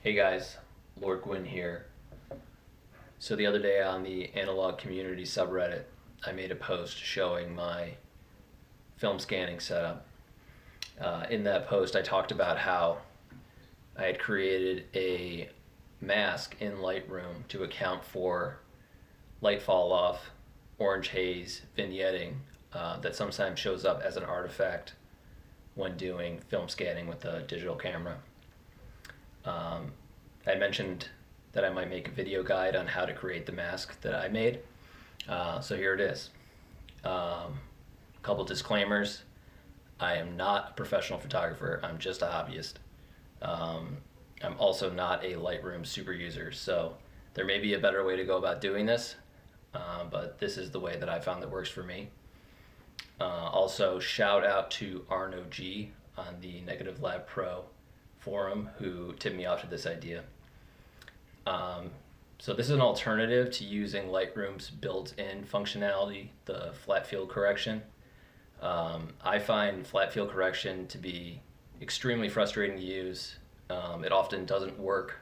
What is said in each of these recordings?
Hey guys, Lord Gwyn here. So the other day on the analog community subreddit, I made a post showing my film scanning setup. In that post, I talked about how I had created a mask in Lightroom to account for light fall off, orange haze, vignetting that sometimes shows up as an artifact when doing film scanning with a digital camera. I mentioned that I might make a video guide on how to create the mask that I made. So here it is. A couple disclaimers. I am not a professional photographer. I'm just a hobbyist. I'm also not a Lightroom super user, so there may be a better way to go about doing this, but this is the way that I found that works for me. Also, shout out to Arno G on the Negative Lab Pro forum who tipped me off to this idea. So this is an alternative to using Lightroom's built-in functionality, the flat field correction. I find flat field correction to be extremely frustrating to use. It often doesn't work,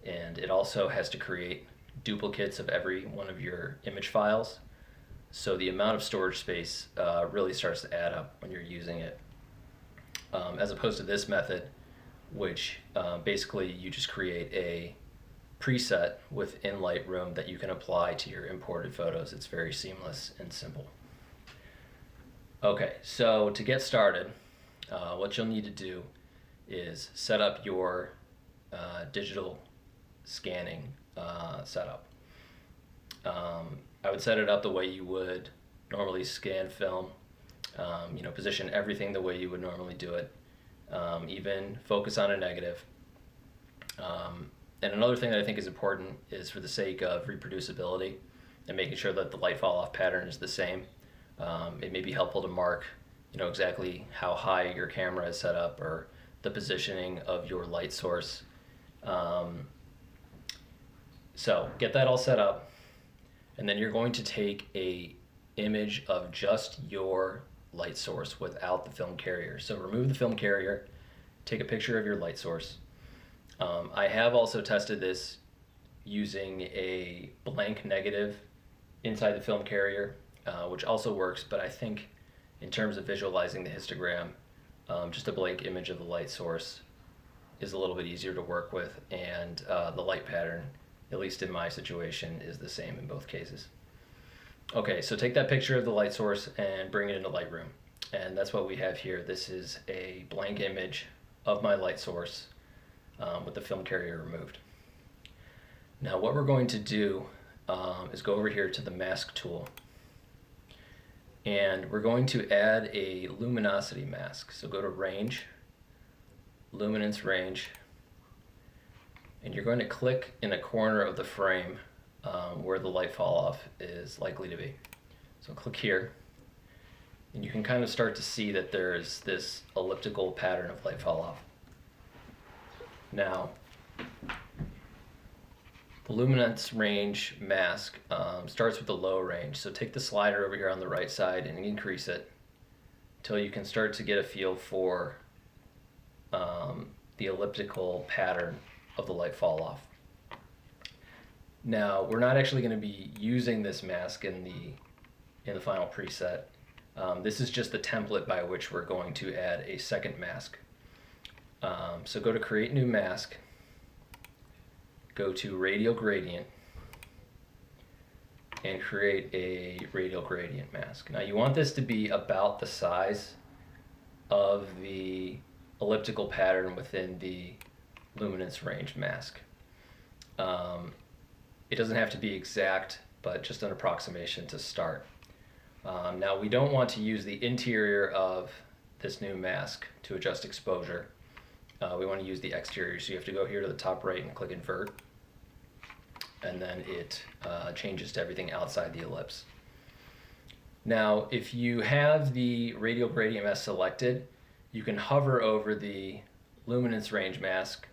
and it also has to create duplicates of every one of your image files. So the amount of storage space really starts to add up when you're using it. As opposed to this method, which basically you just create a preset within Lightroom that you can apply to your imported photos. It's very seamless and simple. Okay, so to get started, what you'll need to do is set up your digital scanning setup. I would set it up the way you would normally scan film. Position everything the way you would normally do it. Even focus on a negative. And another thing that I think is important is, for the sake of reproducibility and making sure that the light fall off pattern is the same, it may be helpful to mark exactly how high your camera is set up or the positioning of your light source. So get that all set up, and then you're going to take a image of just your light source without the film carrier. So remove the film carrier, take a picture of your light source. I have also tested this using a blank negative inside the film carrier, which also works, but I think in terms of visualizing the histogram, just a blank image of the light source is a little bit easier to work with, and the light pattern, at least in my situation, is the same in both cases. Okay, so take that picture of the light source and bring it into Lightroom, and that's what we have here. This is a blank image of my light source with the film carrier removed. Now what we're going to do is go over here to the mask tool, and we're going to add a luminosity mask. So go to range, luminance range, and you're going to click in a corner of the frame where the light fall off is likely to be. So click here, and you can kind of start to see that there's this elliptical pattern of light fall off. Now, the luminance range mask starts with the low range. So take the slider over here on the right side and increase it until you can start to get a feel for the elliptical pattern of the light fall off. Now, we're not actually going to be using this mask in the final preset. This is just the template by which we're going to add a second mask. So go to create new mask, go to radial gradient, and create a radial gradient mask. Now you want this to be about the size of the elliptical pattern within the luminance range mask. It doesn't have to be exact, but just an approximation to start. Now we don't want to use the interior of this new mask to adjust exposure. We want to use the exterior, so you have to go here to the top right and click invert, and then it changes to everything outside the ellipse. Now if you have the radial gradient mask selected, you can hover over the luminance range mask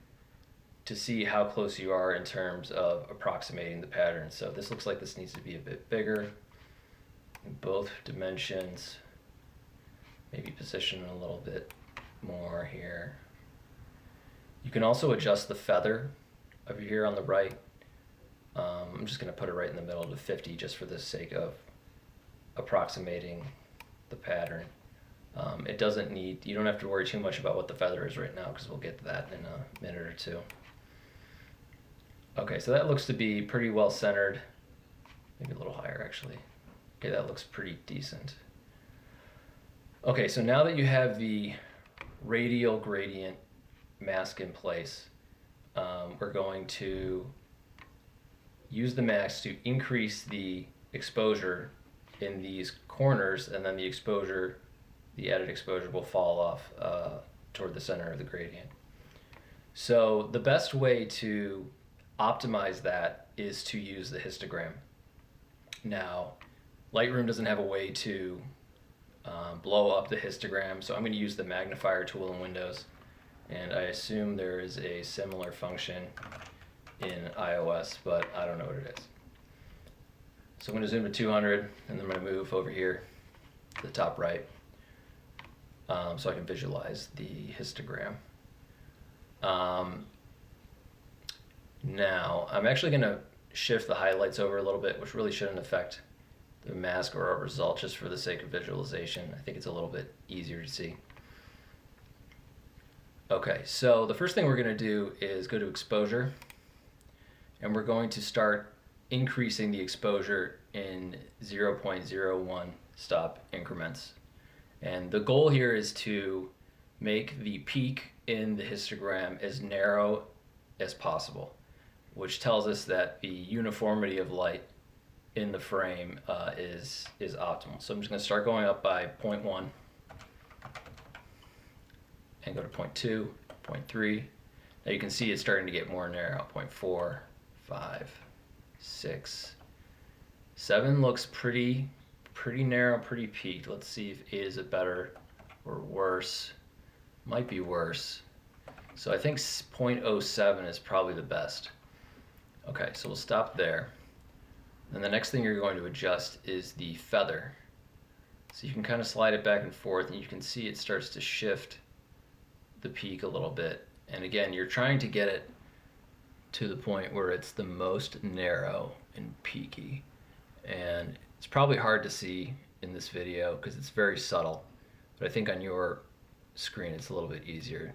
to see how close you are in terms of approximating the pattern. So this looks like this needs to be a bit bigger in both dimensions, maybe position a little bit more here. You can also adjust the feather over here on the right. I'm just going to put it right in the middle to 50 just for the sake of approximating the pattern. It doesn't need, you don't have to worry too much about what the feather is right now because we'll get to that in a minute or two. Okay, so that looks to be pretty well centered. Maybe a little higher actually. Okay, that looks pretty decent. Okay, so now that you have the radial gradient mask in place, we're going to use the mask to increase the exposure in these corners, and then the exposure, the added exposure will fall off toward the center of the gradient. So the best way to optimize that is to use the histogram. Now, Lightroom doesn't have a way to blow up the histogram, so I'm going to use the magnifier tool in Windows, and I assume there is a similar function in iOS, but I don't know what it is. So I'm going to zoom to 200, and then I'm going to move over here to the top right so I can visualize the histogram. Now, I'm actually going to shift the highlights over a little bit, which really shouldn't affect the mask or our result, just for the sake of visualization. I think it's a little bit easier to see. Okay, so the first thing we're going to do is go to exposure, and we're going to start increasing the exposure in 0.01 stop increments. And the goal here is to make the peak in the histogram as narrow as possible, which tells us that the uniformity of light in the frame is optimal. So I'm just going to start going up by 0.1 and go to 0.2, 0.3. Now you can see it's starting to get more narrow. 0.4, 5, 6, 7 looks pretty narrow, pretty peaked. Let's see if 8 is it better or worse. Might be worse. So I think 0.07 is probably the best. Okay, so we'll stop there. Then the next thing you're going to adjust is the feather. So you can kind of slide it back and forth, and you can see it starts to shift the peak a little bit. And again, you're trying to get it to the point where it's the most narrow and peaky. And it's probably hard to see in this video because it's very subtle, but I think on your screen it's a little bit easier.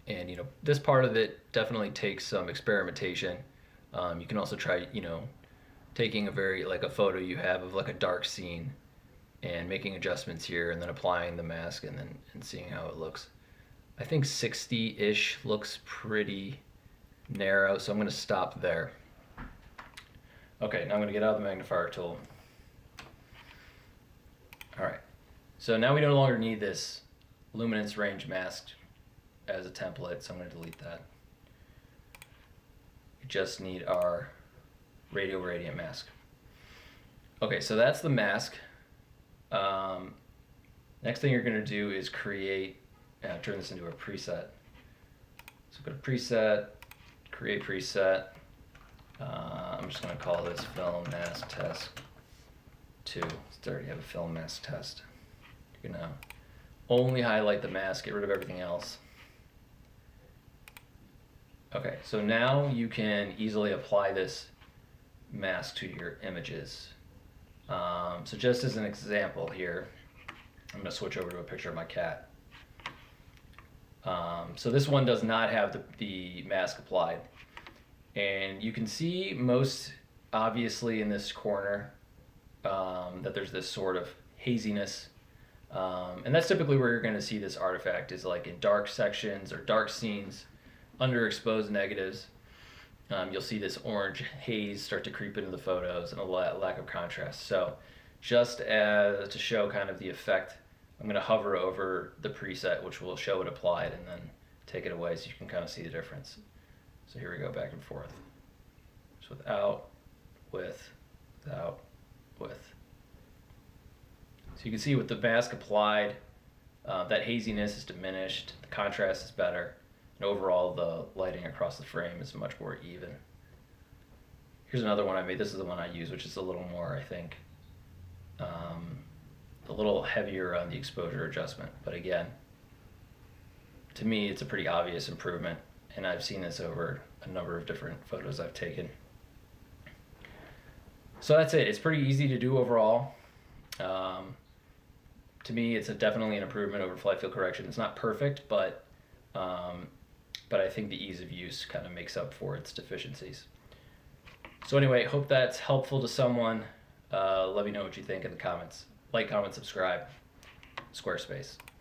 And you know, this part of it definitely takes some experimentation. You can also try, you know, taking a photo you have of like a dark scene and making adjustments here and then applying the mask and seeing how it looks. I think 60-ish looks pretty narrow, so I'm going to stop there. Okay, now I'm going to get out of the magnifier tool. Alright, so now we no longer need this luminance range mask as a template, so I'm going to delete that. We just need our radial gradient mask. Okay, so that's the mask. Next thing you're going to do is turn this into a preset. So go to preset, create preset. I'm just going to call this film mask test 2. It's already have a film mask test. You're going to only highlight the mask, get rid of everything else. Okay, so now you can easily apply this mask to your images. So just as an example here, I'm going to switch over to a picture of my cat. So this one does not have the mask applied. And you can see most obviously in this corner that there's this sort of haziness. And that's typically where you're going to see this artifact, is like in dark sections or dark scenes, underexposed negatives. You'll see this orange haze start to creep into the photos and a lack of contrast. So just to show kind of the effect, I'm going to hover over the preset, which will show it applied, and then take it away so you can kind of see the difference. So here we go, back and forth. So without, without, with. So you can see with the mask applied, that haziness is diminished, the contrast is better, and overall the lighting across the frame is much more even. Here's another one I made. This is the one I use, which is a little more, I think, a little heavier on the exposure adjustment. But again, to me, it's a pretty obvious improvement, and I've seen this over a number of different photos I've taken. So that's it. It's pretty easy to do overall. To me, it's definitely an improvement over flight field correction. It's not perfect, but I think the ease of use kind of makes up for its deficiencies. So anyway, hope that's helpful to someone. Let me know what you think in the comments. Like, comment, subscribe. Squarespace.